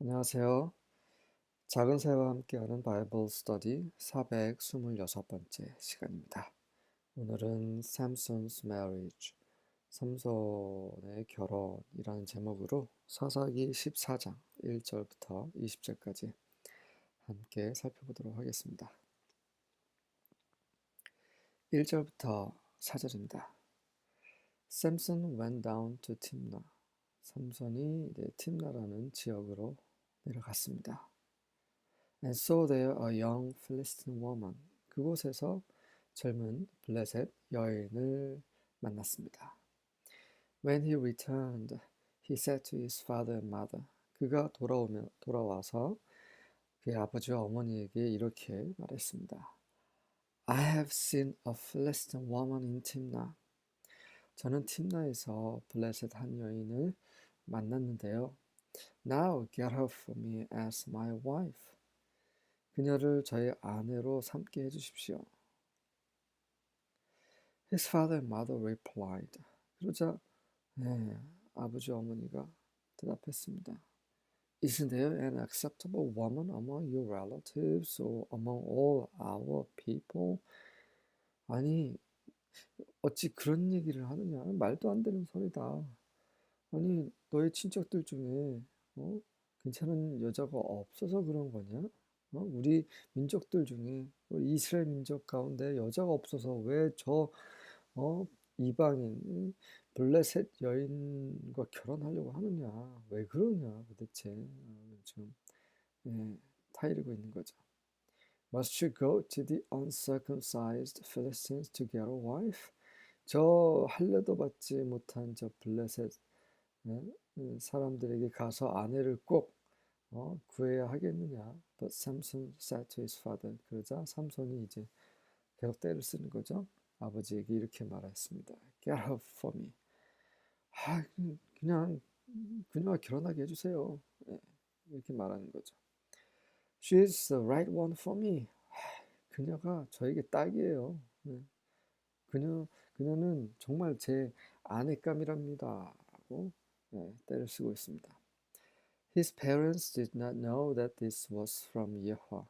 안녕하세요. 작은 새와 함께하는 바이블 스터디 426번째 시간입니다. 오늘은 Samson's Marriage, 삼손의 결혼이라는 제목으로 사사기 14장 1절부터 20절까지 함께 살펴보도록 하겠습니다. 1절부터 4절입니다. Samson went down to Timnah. 삼손이 팀나라는 지역으로 내려갔습니다. And saw there a young Philistine woman. 그곳에서 젊은 블레셋 여인을 만났습니다. When he returned, he said to his father and mother. 그가 돌아와서 그의 아버지와 어머니에게 이렇게 말했습니다. I have seen a Philistine woman in Timnah. 저는 팀나에서 블레셋 한 여인을 만났는데요. Now get her for me as my wife. 그녀를 저의 아내로 삼게 해주십시오. His father and mother replied. 그러자 아버지 어머니가 대답했습니다. Isn't there an acceptable woman among your relatives or among all our people? 아니, 어찌 그런 얘기를 하느냐? 말도 안 되는 소리다. 아니, 너의 친척들 중에 괜찮은 여자가 없어서 그런 거냐? 우리 민족들 중에 우리 이스라엘 민족 가운데 여자가 없어서 왜 저 이방인 블레셋 여인과 결혼하려고 하느냐? 왜 그러냐 도대체 지금 타이르고 있는 거죠. Must you go to the uncircumcised Philistines to get a wife? 저 할례도 받지 못한 저 블레셋 사람들에게 가서 아내를 꼭 구해야 하겠느냐? But Samson said to his father. 그러자 삼손이 이제 계속 때를 쓰는 거죠. 아버지에게 이렇게 말했습니다. Get her for me. 그냥 그녀와 결혼하게 해주세요. 이렇게 말하는 거죠. She is the right one for me. 그녀가 저에게 딱이에요. 그녀는 정말 제 아내감이랍니다. 라고 때를 쓰고 있습니다. His parents did not know that this was from Yahweh,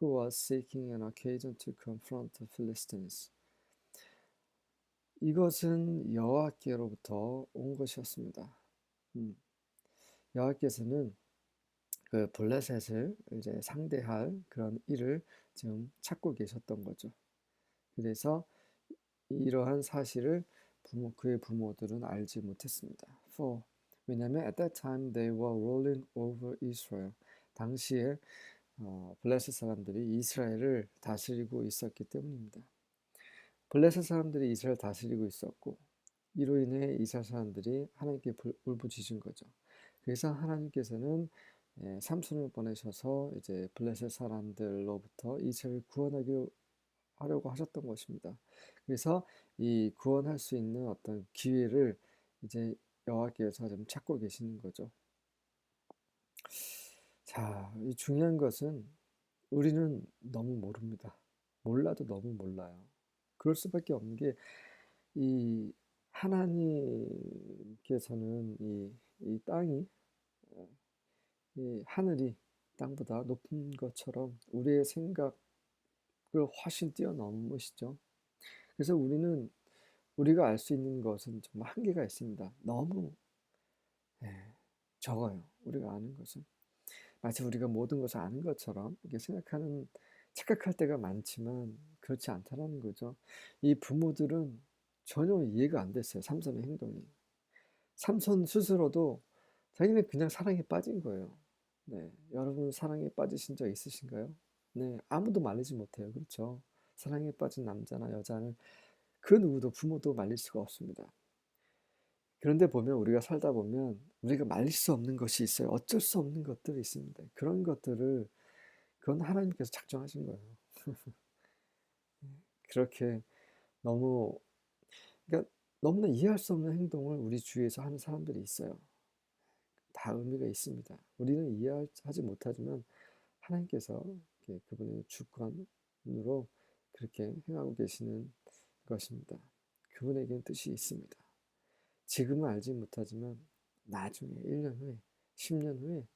who was seeking an occasion to confront the Philistines. 이것은 여호와께로부터 온 것이었습니다. 여호와께서는 그 블레셋을 이제 상대할 그런 일을 지금 찾고 계셨던 거죠. 그래서 이러한 사실을 그의 부모들은 알지 못했습니다. 왜냐하면 at that time they were ruling over Israel. 당시에 블레셋 사람들이 이스라엘을 다스리고 있었기 때문입니다. 블레셋 사람들이 이스라엘 다스리고 있었고 이로 인해 이스라엘 사람들이 하나님께 울부짖은 거죠. 그래서 하나님께서는 삼손을 보내셔서 이제 블레셋 사람들로부터 이스라엘을 구원하려고 하셨던 것입니다. 그래서 이 구원할 수 있는 어떤 기회를 이제 여호와께서 좀 찾고 계시는 거죠. 자, 이 중요한 것은 우리는 너무 모릅니다. 몰라도 너무 몰라요. 그럴 수밖에 없는 게 이 하나님께서는 이 땅이 이 하늘이 땅보다 높은 것처럼 우리의 생각을 훨씬 뛰어넘으시죠. 그래서 우리가 알 수 있는 것은 정말 한계가 있습니다. 너무 적어요. 우리가 아는 것은. 마치 우리가 모든 것을 아는 것처럼 이렇게 착각할 때가 많지만 그렇지 않다라는 거죠. 이 부모들은 전혀 이해가 안 됐어요. 삼손의 행동이. 삼손 스스로도 자기는 그냥 사랑에 빠진 거예요. 네, 여러분 사랑에 빠지신 적 있으신가요? 네, 아무도 말리지 못해요. 그렇죠? 사랑에 빠진 남자나 여자는 그 누구도 부모도 말릴 수가 없습니다. 그런데 보면 우리가 살다 보면 우리가 말릴 수 없는 것이 있어요. 어쩔 수 없는 것들이 있습니다. 그건 하나님께서 작정하신 거예요. 그렇게 너무 그러니까 너무나 이해할 수 없는 행동을 우리 주위에서 하는 사람들이 있어요. 다 의미가 있습니다. 우리는 이해하지 못하지만 하나님께서 그분의 주권으로 그렇게 행하고 계시는 것입니다. 그분에게는 뜻이 있습니다. 지금은 알지 못하지만 나중에 1년 후에 10년 후에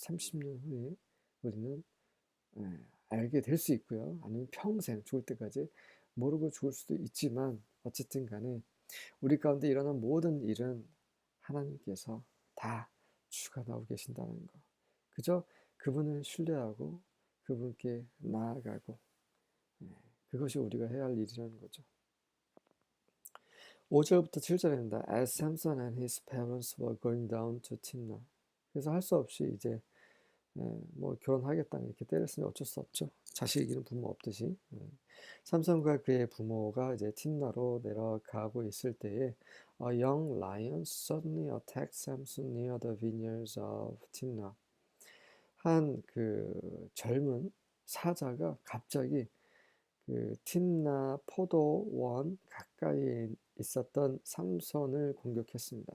30년 후에 우리는 알게 될 수 있고요. 아니면 평생 죽을 때까지 모르고 죽을 수도 있지만 어쨌든 간에 우리 가운데 일어난 모든 일은 하나님께서 다 주관하고 계신다는 거. 그저 그분을 신뢰하고 그분께 나아가고 예, 그것이 우리가 해야 할 일이라는 거죠. 5절부터 7절입니다. As Samson and his parents were going down to Timnah. 그래서 할 수 없이 이제 뭐 결혼하겠다 이렇게 때렸으니 어쩔 수 없죠. 자식 이기는 부모 없듯이. 삼손과 그의 부모가 이제 팀나로 내려가고 있을 때에 A young lion suddenly attacked Samson near the vineyards of Timnah. 한 그 젊은 사자가 갑자기 그 팀나 포도원 가까이에 있었던 삼손을 공격했습니다.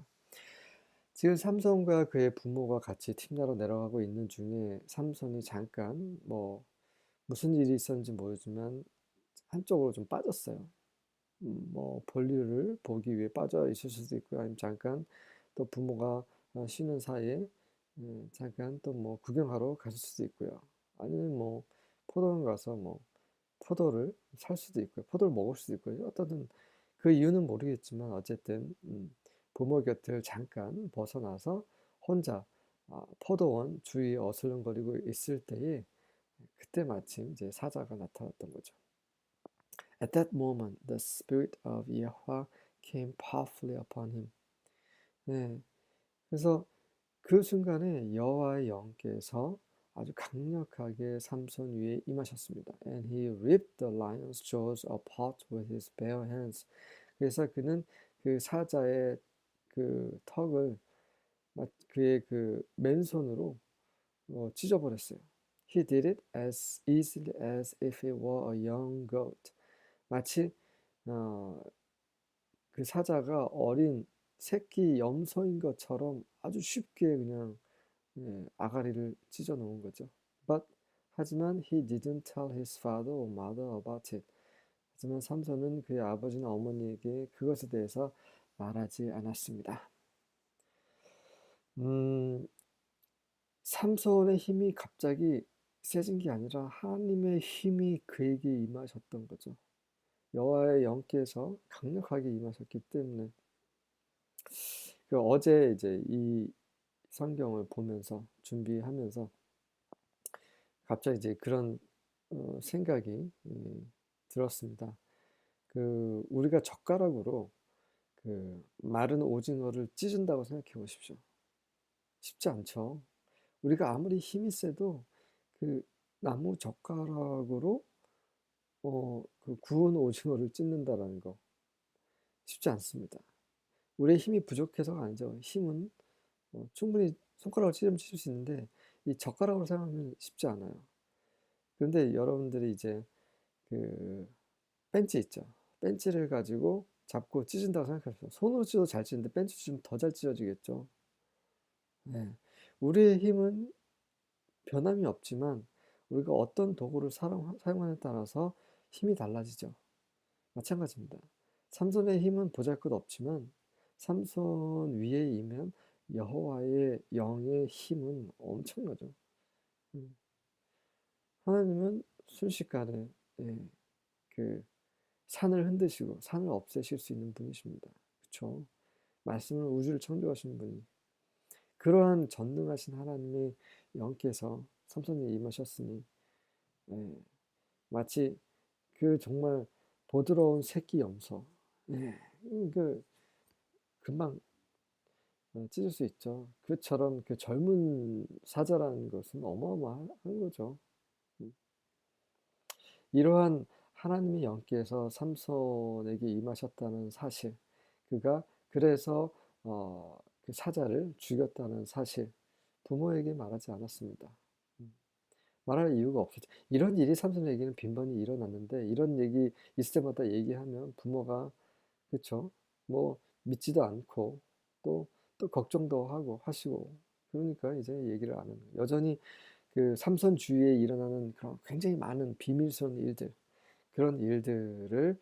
지금 삼손과 그의 부모가 같이 팀나로 내려가고 있는 중에 삼손이 잠깐 뭐 무슨 일이 있었는지 모르지만 한쪽으로 좀 빠졌어요. 뭐 볼일을 보기 위해 빠져 있을 수도 있고요. 아니면 잠깐 또 부모가 쉬는 사이에 잠깐 또 뭐 구경하러 갔을 수도 있고요. 아니면 뭐 포도원 가서 뭐 포도를 살 수도 있고요. 포도를 먹을 수도 있고요. 어떤 그 이유는 모르겠지만 어쨌든 부모 곁을 잠깐 벗어나서 혼자 포도원 주위에 어슬렁거리고 있을 때에 그때 마침 이제 사자가 나타났던 거죠. At that moment, the spirit of Yahweh came powerfully upon him. 네, 그래서 그 순간에 여호와의 영께서 아주 강력하게 삼손 위에 임하셨습니다. And he ripped the lion's jaws apart with his bare hands. 그래서 그는 그 사자의 그 턱을 그의 그 맨손으로 찢어버렸어요. He did it as easily as if it were a young goat. 마치 어, 그 사자가 어린 새끼 염소인 것처럼 아주 쉽게 그냥 아가리를 찢어 놓은 거죠. But 하지만 he didn't tell his father or mother about it. 하지만 삼손은 그의 아버지나 어머니에게 그것에 대해서 말하지 않았습니다. 삼손의 힘이 갑자기 세진 게 아니라 하나님의 힘이 그에게 임하셨던 거죠. 여호와의 영께서 강력하게 임하셨기 때문에 어제 이제 이 성경을 보면서 준비하면서 갑자기 이제 그런 생각이 들었습니다. 우리가 젓가락으로 그 마른 오징어를 찢은다고 생각해 보십시오. 쉽지 않죠. 우리가 아무리 힘이 세도 그 나무 젓가락으로 그 구운 오징어를 찢는다라는 거 쉽지 않습니다. 우리의 힘이 부족해서가 아니죠. 힘은 충분히 손가락으로 찢으면 찢을 수 있는데 이 젓가락으로 사용하면 쉽지 않아요. 그런데 여러분들이 이제 그 벤치 있죠. 벤치를 가지고 잡고 찢은다고 생각하십시오. 손으로 찢어도 잘 찢는데 벤치 찢으면 더 잘 찢어지겠죠. 네. 우리의 힘은 변함이 없지만 우리가 어떤 도구를 사용하느냐에 따라서 힘이 달라지죠. 마찬가지입니다. 삼손의 힘은 보잘것없지만 삼손 위에 임한 여호와의 영의 힘은 엄청나죠. 음. 하나님은 순식간에 그 산을 흔드시고 산을 없애실 수 있는 분이십니다. 그렇죠? 말씀을 우주를 창조하신 분이 그러한 전능하신 하나님의 영께서 삼손에 임하셨으니 마치 그 정말 보드러운 새끼 염소 그 금방 찢을 수 있죠. 그처럼 그 젊은 사자라는 것은 어마어마한 거죠. 이러한 하나님의 영께서 삼손에게 임하셨다는 사실, 그가 그래서 그 사자를 죽였다는 사실, 부모에게 말하지 않았습니다. 말할 이유가 없었죠. 이런 일이 삼손에게는 빈번히 일어났는데 이런 얘기 있을 때마다 얘기하면 부모가 그쵸? 뭐 믿지도 않고 또 걱정도 하고 하시고 그러니까 이제 얘기를 안 하는 거예요. 여전히 그 삼손 주위에 일어나는 그런 굉장히 많은 비밀스러운 일들 그런 일들에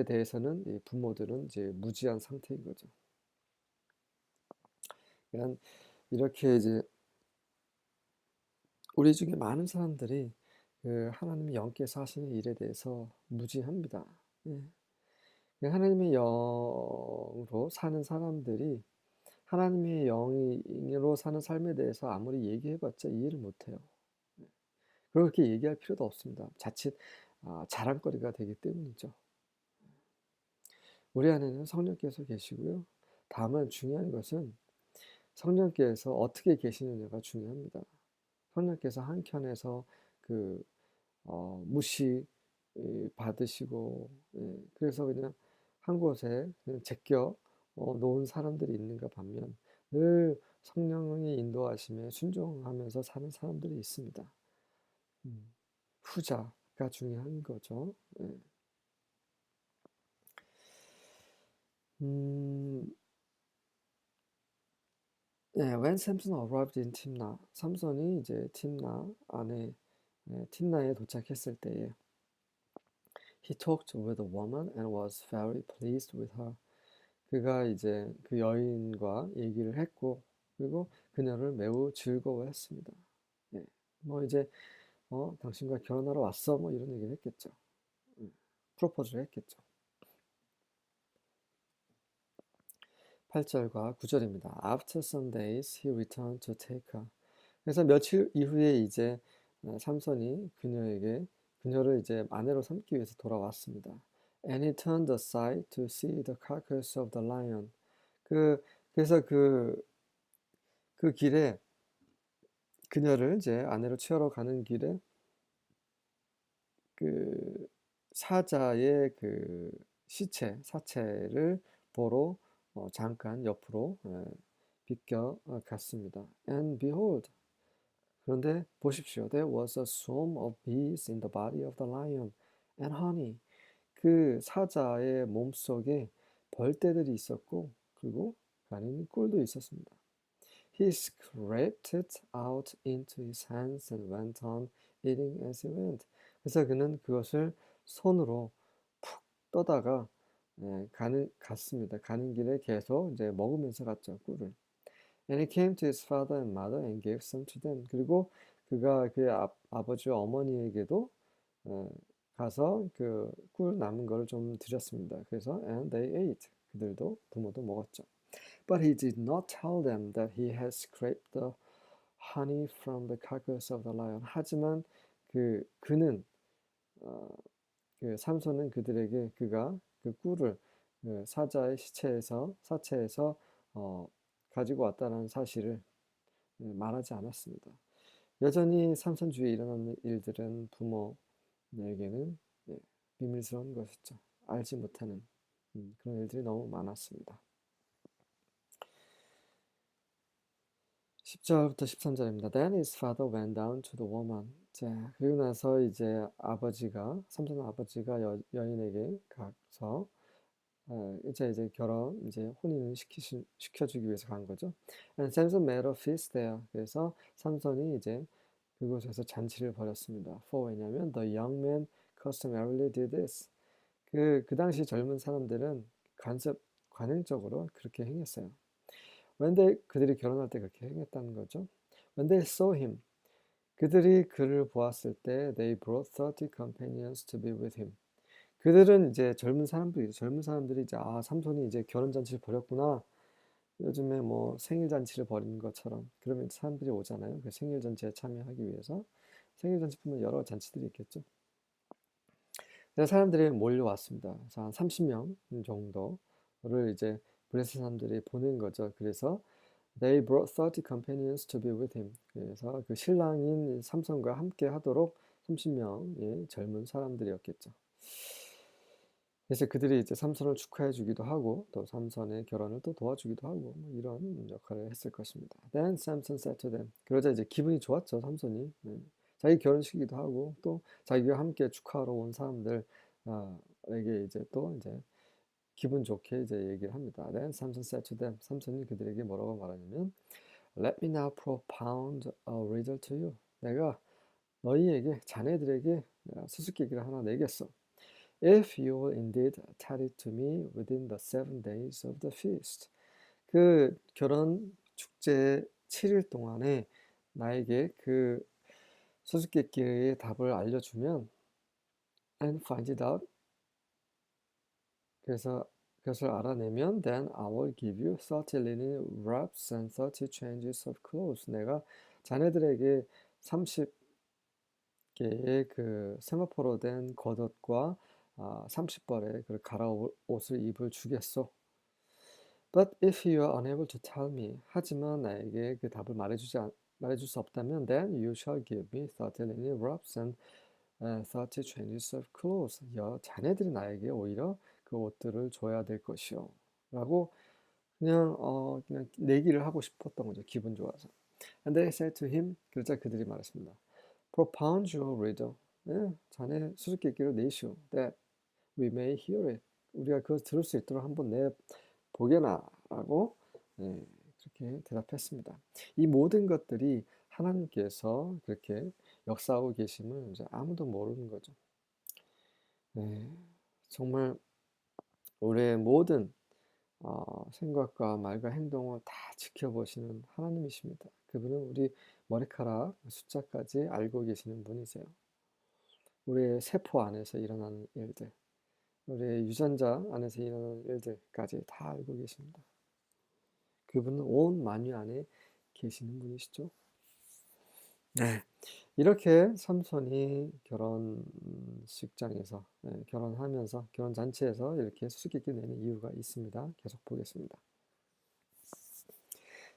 대해서는 이 부모들은 이제 무지한 상태인 거죠. 그냥 이렇게 이제 우리 중에 많은 사람들이 그 하나님의 영께서 하시는 일에 대해서 무지합니다. 예. 그 하나님의 영으로 사는 사람들이 하나님의 영으로 사는 삶에 대해서 아무리 얘기해봤자 이해를 못해요. 그렇게 얘기할 필요도 없습니다. 자칫 자랑거리가 되기 때문이죠. 우리 안에는 성령께서 계시고요. 다만 중요한 것은 성령께서 어떻게 계시느냐가 중요합니다. 성령께서 한켠에서 그 무시 받으시고, 예, 그래서 그냥 한 곳에 그냥 제껴 놓은 사람들이 있는가 반면 늘 성령의 인도하심에 순종하면서 사는 사람들이 있습니다. 음, 후자가 중요한 거죠. 예. 음, 예, when Samson arrived in Timna, 삼손이 이제 팀나 안에 팀나에 도착했을 때에 he talked with a woman and was very pleased with her. 그가 이제 그 여인과 얘기를 했고 그리고 그녀를 매우 즐거워했습니다. 예, 뭐 이제 당신과 결혼하러 왔어 뭐 이런 얘기를 했겠죠. 음, 프로포즈를 했겠죠. 8절과 9절입니다. After some days he returned to take her. 그래서 며칠 이후에 이제 삼손이 그녀를 이제 아내로 삼기 위해서 돌아왔습니다. And he turned aside to see the carcass of the lion. 그래서 그 길에 그녀를 이제 아내로 취하러 가는 길에 그 사자의 그 사체를 보러 잠깐 옆으로 비껴 갔습니다. And behold, 그런데 보십시오. There was a swarm of bees in the body of the lion and honey. 그 사자의 몸속에 벌떼들이 있었고 그리고 그 안에는 꿀도 있었습니다. He scraped it out into his hands and went on eating as he went. 그래서 그는 그것을 손으로 푹 떠다가 갔습니다. 가는 길에 계속 이제 먹으면서 갔죠, 꿀을. And he came to his father and mother and gave some to them. 그리고 그가 그의 아버지와 어머니에게도 어, 가서 그 꿀 남은 거를 좀 드렸습니다. 그래서 and they ate. 그들도 부모도 먹었죠. But he did not tell them that he had scraped the honey from the carcass of the lion. 하지만 그는 그 삼손은 그들에게 그가 그 꿀을 그 사자의 사체에서 가지고 왔다는 사실을 말하지 않았습니다. 여전히 삼손 주위에 일어나는 일들은 부모에게는 비밀스러운 것이죠. 알지 못하는 그런 일들이 너무 많았습니다. 10절부터 13절입니다. Then his father went down to the woman. 자, 그리고 나서 이제 삼손 아버지가 여인에게 가서 이제 이제 혼인을 시켜주기 위해서 간 거죠. And Samson made a feast there. 그래서 삼손이 이제 그곳에서 잔치를 벌였습니다. For 왜냐면 the young men customarily did this. 그 당시 젊은 사람들은 관행적으로 그렇게 행했어요. 그들이 결혼할 때 그렇게 행했다는 거죠. When they saw him, 그들이 그를 보았을 때 they brought 30 companions to be with him. 그들은 이제 젊은 사람들이 이제 삼손이 이제 결혼 잔치를 벌였구나. 요즘에 뭐 생일 잔치를 벌이는 것처럼 그러면 사람들이 오잖아요. 그 생일 잔치에 참여하기 위해서 생일 잔치뿐만 여러 잔치들이 있겠죠. 그래서 사람들이 몰려왔습니다. 그래서 한 30명 정도를 이제 블레셋 사람들이 보낸 거죠. 그래서 They brought 30 companions to be with him. 그래서 그 신랑인 삼손과 함께 하도록 30명의 젊은 사람들이었겠죠. 그래서 그들이 이제 삼손을 축하해 주기도 하고 또 삼손의 결혼을 또 도와주기도 하고 뭐 이런 역할을 했을 것입니다. Then Samson said to them. 그러자 이제 기분이 좋았죠, 삼손이. 자기 결혼식이기도 하고 또 자기와 함께 축하하러 온 사람들에게 이제 또 이제 기분 좋게 이제 얘기를 합니다. Then Samson said to them. 삼손이 그들에게 뭐라고 말하냐면 Let me now propound a riddle to you. 내가 자네들에게 수수께끼를 하나 내겠어. If you will indeed tell it to me within the 7 days of the feast. 그 결혼 축제 7일 동안에 나에게 그 수수께끼의 답을 알려주면 and find it out. 그래서 그것을 알아내면 then I will give you 30 linen wraps and 30 changes of clothes. 내가 자네들에게 30개의 그 세마포로 된 겉옷과 30벌의 그 갈아옷을 입을 주겠소. But if you are unable to tell me, 하지만 나에게 그 답을 말해줄 수 없다면, then you shall give me 30 linen wraps and 30 changes of clothes. 자네들이 나에게 오히려 그 옷들을 줘야 될 것이요. 라고 그냥 내기를 하고 싶었던 거죠. 기분 좋아서. And they said to him, 그러자 그들이 말했습니다. Propound your riddle. 자네 수수께끼를 내시오. That we may hear it. 우리가 그걸 들을 수 있도록 한번 내보게나. 라고 그렇게 대답했습니다. 이 모든 것들이 하나님께서 그렇게 역사하고 계심을 이제 아무도 모르는 거죠. 정말 우리의 모든 생각과 말과 행동을 다 지켜보시는 하나님이십니다. 그분은 우리 머리카락 숫자까지 알고 계시는 분이세요. 우리의 세포 안에서 일어나는 일들, 우리의 유전자 안에서 일어나는 일들까지 다 알고 계십니다. 그분은 온 만유 안에 계시는 분이시죠. 네, 이렇게 삼손이 결혼식장에서 결혼하면서 결혼잔치에서 이렇게 수수께끼 내는 이유가 있습니다. 계속 보겠습니다.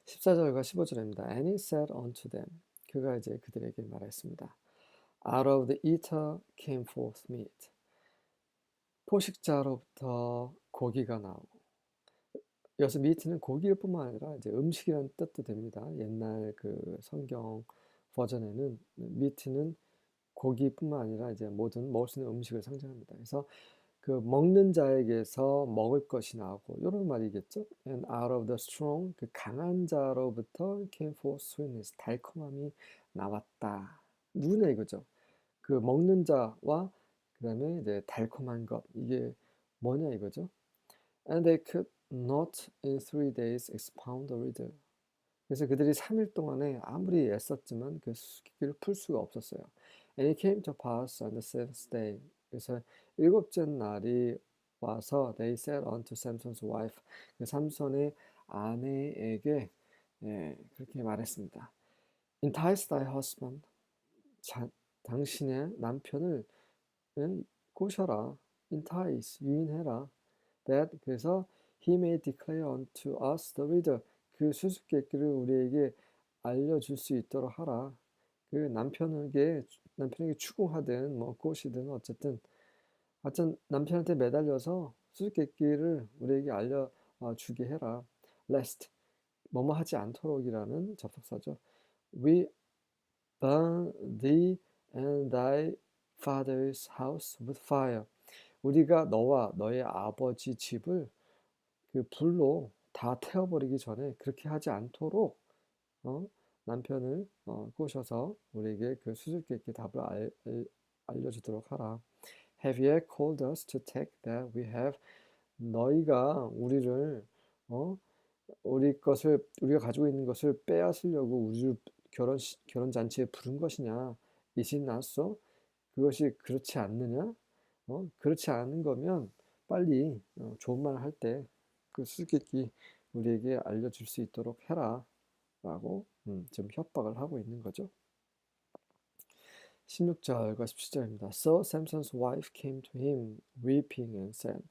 14절과 15절입니다. And he said unto them, 그가 이제 그들에게 말했습니다. Out of the eater came forth meat. 포식자로부터 고기가 나오고, 여기서 meat는 고기일 뿐만 아니라 이제 음식이라는 뜻도 됩니다. 옛날 그 성경 버전에는 meat는 고기뿐만 아니라 이제 모든 먹을 수 있는 음식을 상징합니다. 그래서 그 먹는 자에게서 먹을 것이 나오고 이런 말이겠죠. And out of the strong, 그 강한 자로부터 came forth sweetness, 달콤함이 나왔다. 누구냐 이거죠. 그 먹는 자와 그다음에 이제 달콤한 것, 이게 뭐냐 이거죠. And they could not in 3 days expound the riddle. 그래서 그들이 3일 동안에 아무리 애썼지만 그 수수께끼를 풀 수가 없었어요. And it came to pass on the seventh day. 그래서 일곱째 날이 와서 they said unto Samson's wife. 그 삼손의 아내에게 그렇게 말했습니다. Entice thy husband. 당신의 남편을 꼬셔라. Entice, 유인해라. That, 그래서 he may declare unto us the riddle. 그 수수께끼를 우리에게 알려줄 수 있도록 하라. 그 남편에게 추궁하든 뭐 꼬시든 어쨌든 남편한테 매달려서 수수께끼를 우리에게 알려주게 해라. Lest, 뭐뭐 하지 않도록이라는 접속사죠. We burn thee and thy father's house with fire. 우리가 너와 너의 아버지 집을 그 불로 다 태워버리기 전에 그렇게 하지 않도록 남편을 꼬셔서 우리에게 그 수수께끼 답을 알려주도록 하라. Have ye called us to take that we have? 너희가 우리를 우리가 가지고 있는 것을 빼앗으려고 우리를 결혼 잔치에 부른 것이냐? Is it not so? 그것이 그렇지 않느냐? 그렇지 않은 거면 빨리 좋은 말 할 때 그 수수께끼 우리에게 알려줄 수 있도록 해라 라고 좀 협박을 하고 있는 거죠. 16절과 17절입니다. So Samson's wife came to him weeping and said.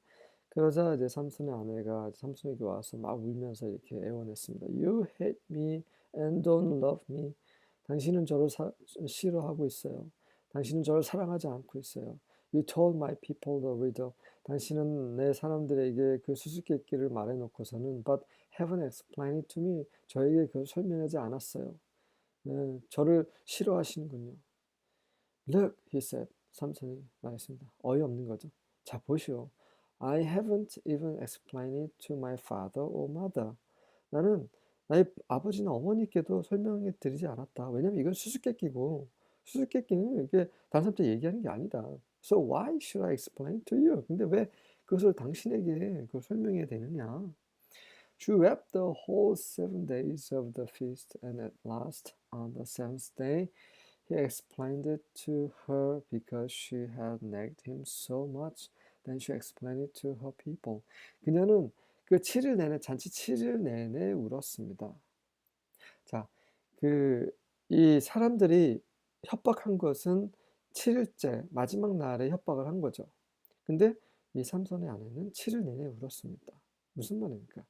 그러자 이제 삼손의 아내가 삼손에게 와서 막 울면서 이렇게 애원했습니다. You hate me and don't love me. 당신은 저를 싫어하고 있어요. 당신은 저를 사랑하지 않고 있어요. You told my people the riddle. 당신은 내 사람들에게 그 수수께끼를 말해놓고서는 but haven't explained it to me. 저에게 그걸 설명하지 않았어요. 저를 싫어하시는군요. Look, he said. 삼손이 말했습니다. 어이없는 거죠. 자, 보시오. I haven't even explained it to my father or mother. 나는 나의 아버지나 어머니께도 설명해 드리지 않았다. 왜냐면 이건 수수께끼고 수수께끼는 이게 다른 사람한테 얘기하는 게 아니다. So why should I explain to you? 근데 왜 그것을 당신에게 그걸 설명해야 되느냐? She wept the whole 7 days of the feast, and at last, on the seventh day, He explained it to her because she had nagged him so much. Then she explained it to her people. 그녀는 그 7일 내내 잔치 7일 내내 울었습니다. 자, 이 사람들이 협박한 것은 7일째 마지막 날에 협박을 한 거죠. 근데 이 삼손의 아내는 7일 내내 울었습니다. 무슨 말입니까?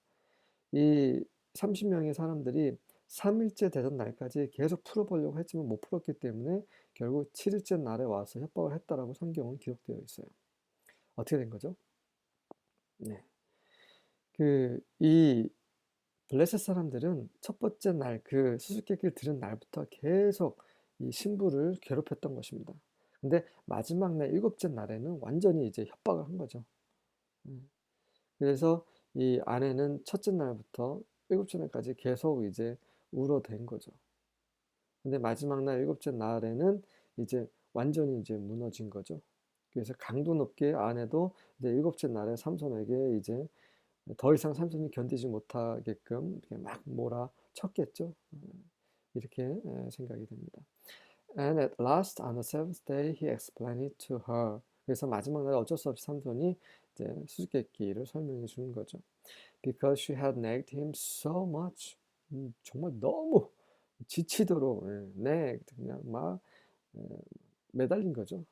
이 30명의 사람들이 3일째 되던 날까지 계속 풀어보려고 했지만 못 풀었기 때문에 결국 7일째 날에 와서 협박을 했다라고 성경은 기록되어 있어요. 어떻게 된 거죠? 네. 이 블레셋 사람들은 첫 번째 날 그 수수께끼를 들은 날부터 계속 이 신부를 괴롭혔던 것입니다. 근데 마지막 날 일곱째 날에는 완전히 이제 협박을 한 거죠. 그래서 이 아내는 첫째 날부터 일곱째 날까지 계속 이제 울어댄 거죠. 근데 마지막 날 일곱째 날에는 이제 완전히 이제 무너진 거죠. 그래서 강도 높게 아내도 이제 일곱째 날에 삼손에게 이제 더 이상 삼손이 견디지 못하게끔 이렇게 막 몰아쳤겠죠. 이렇게 생각이 됩니다. And at last on the seventh day he explained it to her. 그래서 마지막 날 어쩔 수 없이 삼손이 이제 수수께끼를 설명해 주는 거죠. Because she had nagged him so much. 정말 너무 지치도록 nagged 그냥 막 매달린 거죠.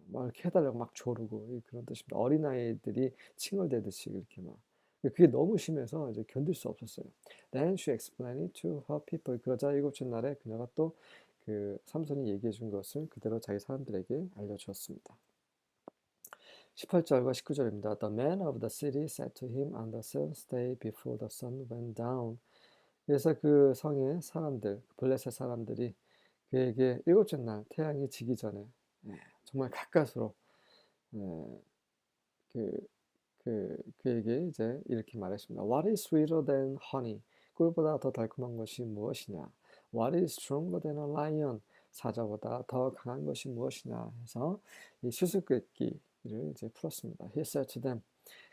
막 이렇게 해달라고 막 조르고 그런 뜻입니다. 어린아이들이 칭얼대듯이 이렇게 막 그게 너무 심해서 이제 견딜 수 없었어요. Then she explained it to her people. 그러자 일곱째 날에 그녀가 또 그 삼손이 얘기해 준 것을 그대로 자기 사람들에게 알려주었습니다. 18절과 19절입니다. The man of the city said to him on the seventh day before the sun went down. 그래서 그 성의 사람들, 블레셋 사람들이 그에게 일곱째 날 태양이 지기 전에 정말 가까스로 그, 그에게 이제 이렇게 말했습니다. What is sweeter than honey? 꿀보다 더 달콤한 것이 무엇이냐? What is stronger than a lion? 사자보다 더 강한 것이 무엇이냐? 해서 이 수수께끼를 이제 풀었습니다. He said to them.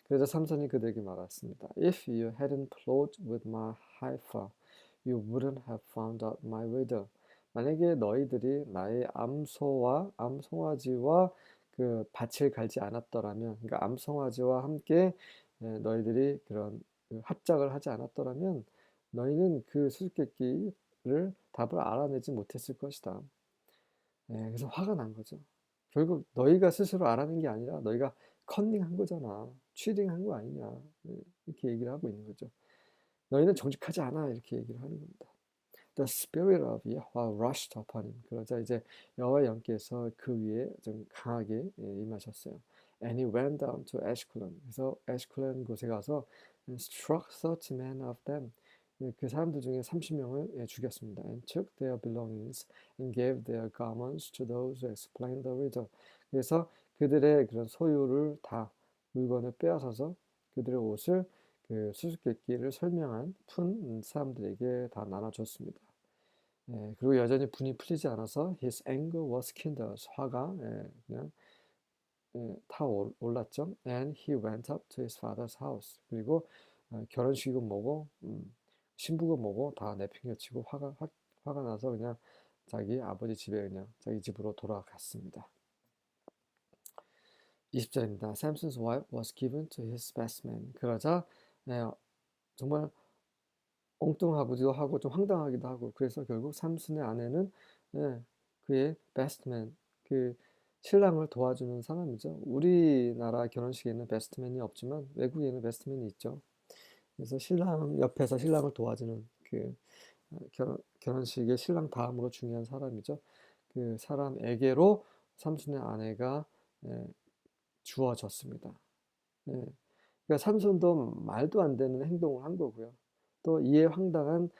그래서 삼손이 그들에게 말했습니다. If you hadn't plowed with my heifer, you wouldn't have found out my riddle. 만약에 너희들이 나의 암송아지와 그 밭을 갈지 않았더라면, 그러니까 암송아지와 함께 너희들이 그런 합작을 하지 않았더라면, 너희는 그 수수께끼를 답을 알아내지 못했을 것이다. 그래서 화가 난 거죠. 결국 너희가 스스로 알아낸 게 아니라 너희가 컨닝한 거잖아. 치팅한 거 아니냐. 이렇게 얘기를 하고 있는 거죠. 너희는 정직하지 않아. 이렇게 얘기를 하는 겁니다. The spirit of Yahweh rushed upon him. 그러자 이제 여호와 영께서 그 위에 좀 강하게 임하셨어요. And he went down to Ashkelon. 그래서 에시클론 곳에 가서 struck 30 men of them. 그 사람들 중에 30명을 죽였습니다. And took their belongings and gave their garments to those who explained the riddle. 그래서 그들의 그런 소유를 다 물건을 빼앗아서 그들의 옷을 그 수수께끼를 설명한 푼 사람들에게 다 나눠줬습니다. 그리고 여전히 분이 풀리지 않아서 his anger was kindled. 화가 그냥 타 올랐죠. And he went up to his father's house. 그리고 결혼식은 뭐고 신부가 뭐고 다 내팽개치고 화가 나서 그냥 자기 아버지 집에 그냥 자기 집으로 돌아갔습니다. 20절입니다. Samson's wife was given to his best man. 그러자 정말 엉뚱하기도 하고 좀 황당하기도 하고 그래서 결국 삼손의 아내는 그의 베스트맨 그 신랑을 도와주는 사람이죠. 우리나라 결혼식에는 베스트맨이 없지만 외국에는 베스트맨이 있죠. 그래서 신랑 옆에서 신랑을 도와주는 그 결혼식의 신랑 다음으로 중요한 사람이죠. 그 사람에게로 삼손의 아내가 주어졌습니다. 그러니까 삼손도 말도 안 되는 행동을 한 거고요. 또 이에 황당한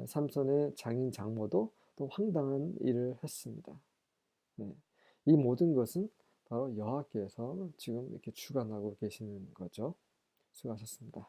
삼손의 장인 장모도 또 황당한 일을 했습니다. 이 모든 것은 바로 여호와께서 지금 이렇게 주관하고 계시는 거죠. 수고하셨습니다.